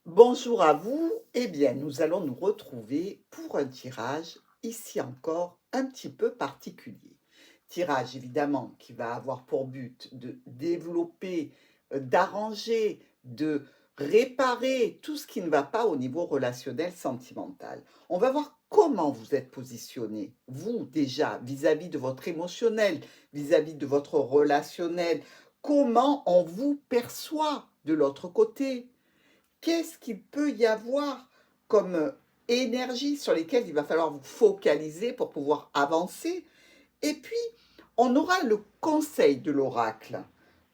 Bonjour à vous. Eh bien, nous allons nous retrouver pour un tirage, ici encore, un petit peu particulier. Tirage, évidemment, qui va avoir pour but de développer, d'arranger, de réparer tout ce qui ne va pas au niveau relationnel sentimental. On va voir comment vous êtes positionné, vous déjà, vis-à-vis de votre émotionnel, vis-à-vis de votre relationnel, comment on vous perçoit de l'autre côté. Qu'est-ce qu'il peut y avoir comme énergie sur lesquelles il va falloir vous focaliser pour pouvoir avancer? Et puis, on aura le conseil de l'oracle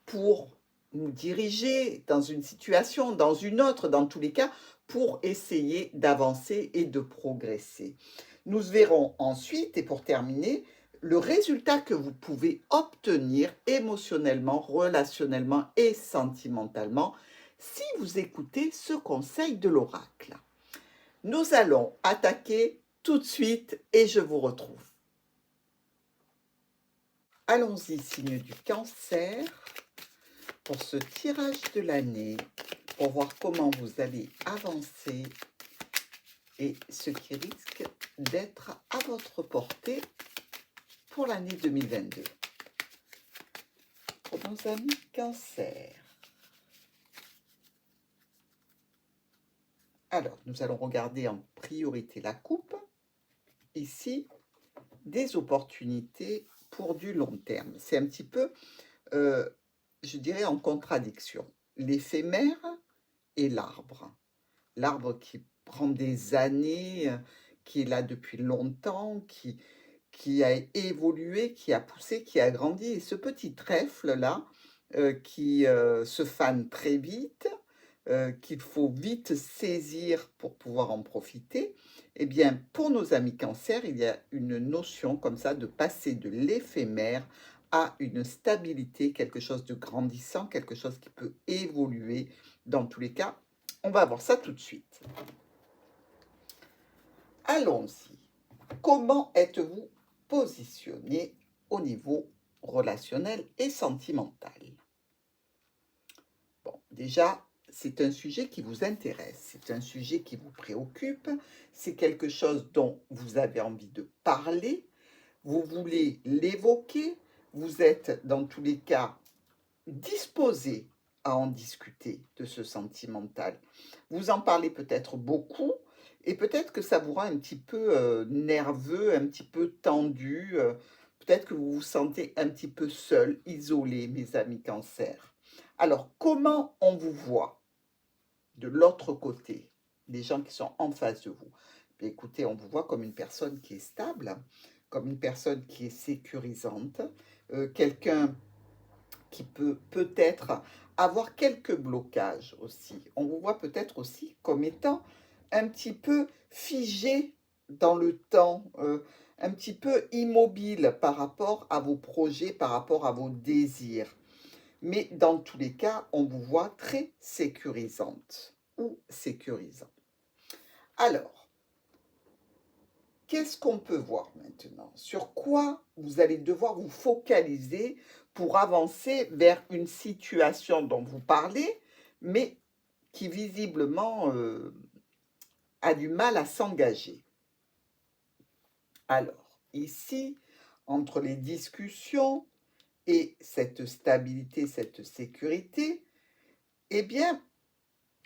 pour nous diriger dans une situation, dans une autre, dans tous les cas, pour essayer d'avancer et de progresser. Nous verrons ensuite, et pour terminer, le résultat que vous pouvez obtenir émotionnellement, relationnellement et sentimentalement si vous écoutez ce conseil de l'oracle. Nous allons attaquer tout de suite et je vous retrouve. Allons-y, signe du Cancer, pour ce tirage de l'année, pour voir comment vous allez avancer et ce qui risque d'être à votre portée pour l'année 2022. Pour nos amis Cancer. Alors, nous allons regarder en priorité la coupe. Ici, des opportunités pour du long terme. C'est un petit peu, je dirais, en contradiction. L'éphémère et l'arbre. L'arbre qui prend des années, qui est là depuis longtemps, qui a évolué, qui a poussé, qui a grandi. Et ce petit trèfle-là, qui se fane très vite, qu'il faut vite saisir pour pouvoir en profiter, eh bien, pour nos amis Cancer, il y a une notion comme ça de passer de l'éphémère à une stabilité, quelque chose de grandissant, quelque chose qui peut évoluer. Dans tous les cas, on va voir ça tout de suite. Allons-y. Comment êtes-vous positionné au niveau relationnel et sentimental? Bon, déjà, c'est un sujet qui vous intéresse, c'est un sujet qui vous préoccupe, c'est quelque chose dont vous avez envie de parler, vous voulez l'évoquer, vous êtes dans tous les cas disposé à en discuter de ce sentimental. Vous en parlez peut-être beaucoup et peut-être que ça vous rend un petit peu nerveux, un petit peu tendu, peut-être que vous vous sentez un petit peu seul, isolé, mes amis Cancer. Alors, comment on vous voit de l'autre côté, les gens qui sont en face de vous? Bien, écoutez, on vous voit comme une personne qui est stable, comme une personne qui est sécurisante, quelqu'un qui peut peut-être avoir quelques blocages aussi. On vous voit peut-être aussi comme étant un petit peu figé dans le temps, un petit peu immobile par rapport à vos projets, par rapport à vos désirs. Mais dans tous les cas, on vous voit très sécurisante ou sécurisant. Alors, qu'est-ce qu'on peut voir maintenant? Sur quoi vous allez devoir vous focaliser pour avancer vers une situation dont vous parlez, mais qui visiblement a du mal à s'engager. Alors, ici, entre les discussions et cette stabilité, cette sécurité, eh bien,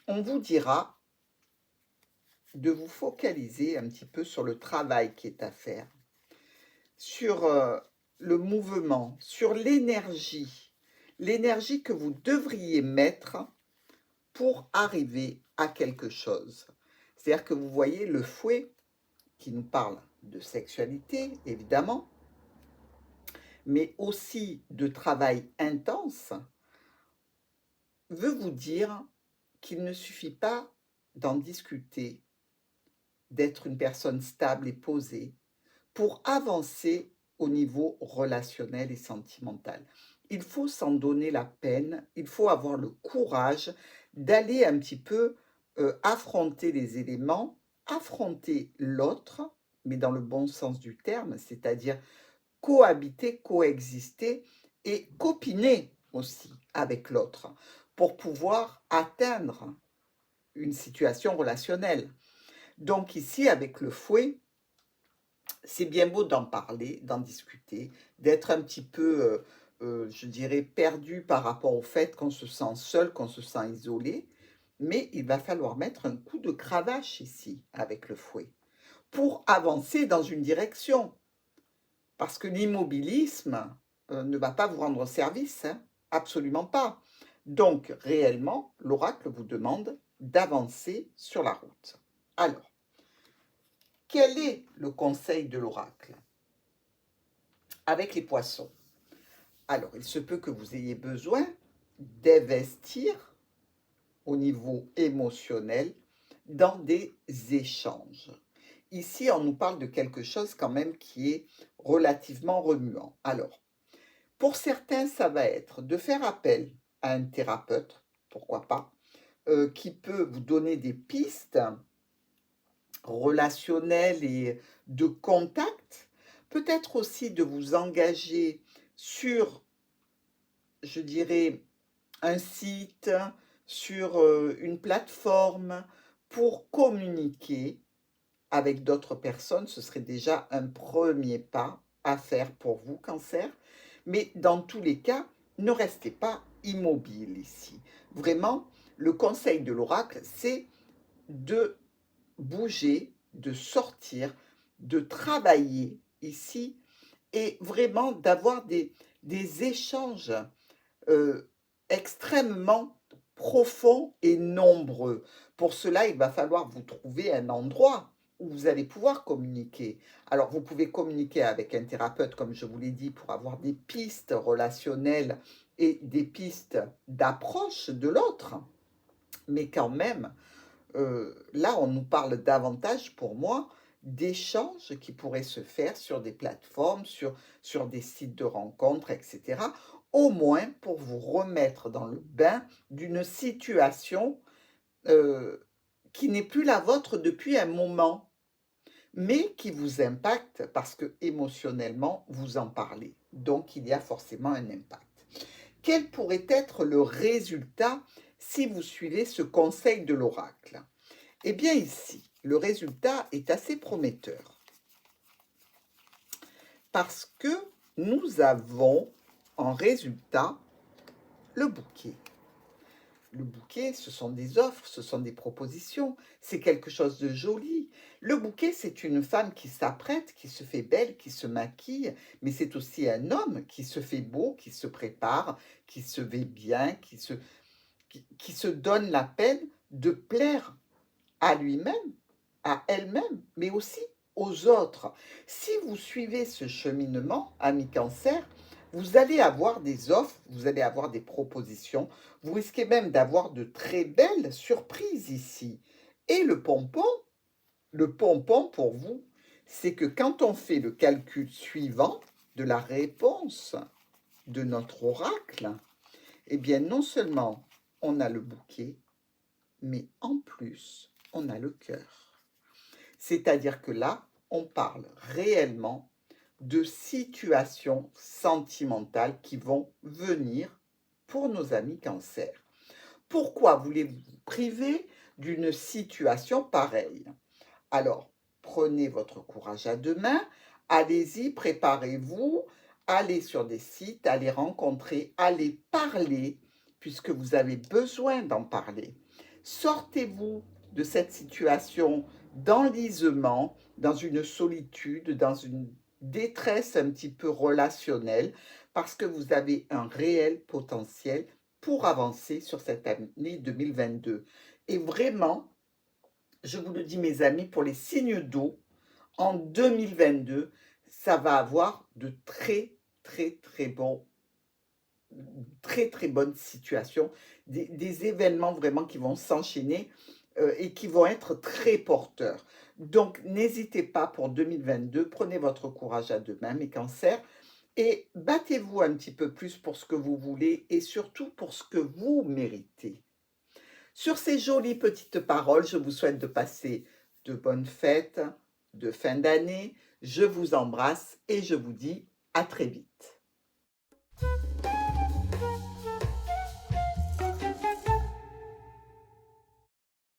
on vous dira de vous focaliser un petit peu sur le travail qui est à faire, sur le mouvement, sur l'énergie que vous devriez mettre pour arriver à quelque chose. C'est-à-dire que vous voyez le fouet qui nous parle de sexualité, évidemment, mais aussi de travail intense, veut vous dire qu'il ne suffit pas d'en discuter, d'être une personne stable et posée, pour avancer au niveau relationnel et sentimental. Il faut s'en donner la peine, il faut avoir le courage d'aller un petit peu affronter les éléments, affronter l'autre, mais dans le bon sens du terme, c'est-à-dire cohabiter, coexister et copiner aussi avec l'autre pour pouvoir atteindre une situation relationnelle. Donc ici, avec le fouet, c'est bien beau d'en parler, d'en discuter, d'être un petit peu, je dirais, perdu par rapport au fait qu'on se sent seul, qu'on se sent isolé, mais il va falloir mettre un coup de cravache ici, avec le fouet, pour avancer dans une direction. Parce que l'immobilisme ne va pas vous rendre service, hein, absolument pas. Donc, réellement, l'oracle vous demande d'avancer sur la route. Alors, quel est le conseil de l'oracle avec les poissons? Alors, il se peut que vous ayez besoin d'investir au niveau émotionnel dans des échanges. Ici, on nous parle de quelque chose quand même qui est relativement remuant. Alors, pour certains, ça va être de faire appel à un thérapeute, pourquoi pas, qui peut vous donner des pistes relationnelles et de contact. Peut-être aussi de vous engager sur, je dirais, un site, sur une plateforme pour communiquer avec d'autres personnes. Ce serait déjà un premier pas à faire pour vous, Cancer. Mais dans tous les cas, ne restez pas immobile ici. Vraiment, le conseil de l'oracle, c'est de bouger, de sortir, de travailler ici et vraiment d'avoir des échanges euh, extrêmement profonds et nombreux. Pour cela, il va falloir vous trouver un endroit où vous allez pouvoir communiquer. Alors, vous pouvez communiquer avec un thérapeute, comme je vous l'ai dit, pour avoir des pistes relationnelles et des pistes d'approche de l'autre. Mais quand même, là, on nous parle davantage, pour moi, d'échanges qui pourraient se faire sur des plateformes, sur des sites de rencontres, etc. Au moins pour vous remettre dans le bain d'une situation qui n'est plus la vôtre depuis un moment, mais qui vous impacte parce que émotionnellement, vous en parlez. Donc, il y a forcément un impact. Quel pourrait être le résultat si vous suivez ce conseil de l'oracle? Eh bien ici, le résultat est assez prometteur parce que nous avons en résultat le bouquet. Le bouquet, ce sont des offres, ce sont des propositions, c'est quelque chose de joli. Le bouquet, c'est une femme qui s'apprête, qui se fait belle, qui se maquille, mais c'est aussi un homme qui se fait beau, qui se prépare, qui se vêt bien, qui se donne la peine de plaire à lui-même, à elle-même, mais aussi aux autres. Si vous suivez ce cheminement, ami Cancer, vous allez avoir des offres, vous allez avoir des propositions, vous risquez même d'avoir de très belles surprises ici. Et le pompon pour vous, c'est que quand on fait le calcul suivant de la réponse de notre oracle, eh bien non seulement on a le bouquet, mais en plus, on a le cœur. C'est-à-dire que là, on parle réellement de situations sentimentales qui vont venir pour nos amis Cancer. Pourquoi voulez-vous vous priver d'une situation pareille? Alors, prenez votre courage à deux mains, allez-y, préparez-vous, allez sur des sites, allez rencontrer, allez parler, puisque vous avez besoin d'en parler. Sortez-vous de cette situation d'enlisement, dans une solitude, dans une détresse un petit peu relationnelle, parce que vous avez un réel potentiel pour avancer sur cette année 2022. Et vraiment, je vous le dis mes amis, pour les signes d'eau, en 2022, ça va avoir de très très bonnes situations, des événements vraiment qui vont s'enchaîner et qui vont être très porteurs. Donc n'hésitez pas pour 2022, prenez votre courage à 2 mains, mes cancers, et battez-vous un petit peu plus pour ce que vous voulez et surtout pour ce que vous méritez. Sur ces jolies petites paroles, je vous souhaite de passer de bonnes fêtes de fin d'année. Je vous embrasse et je vous dis à très vite.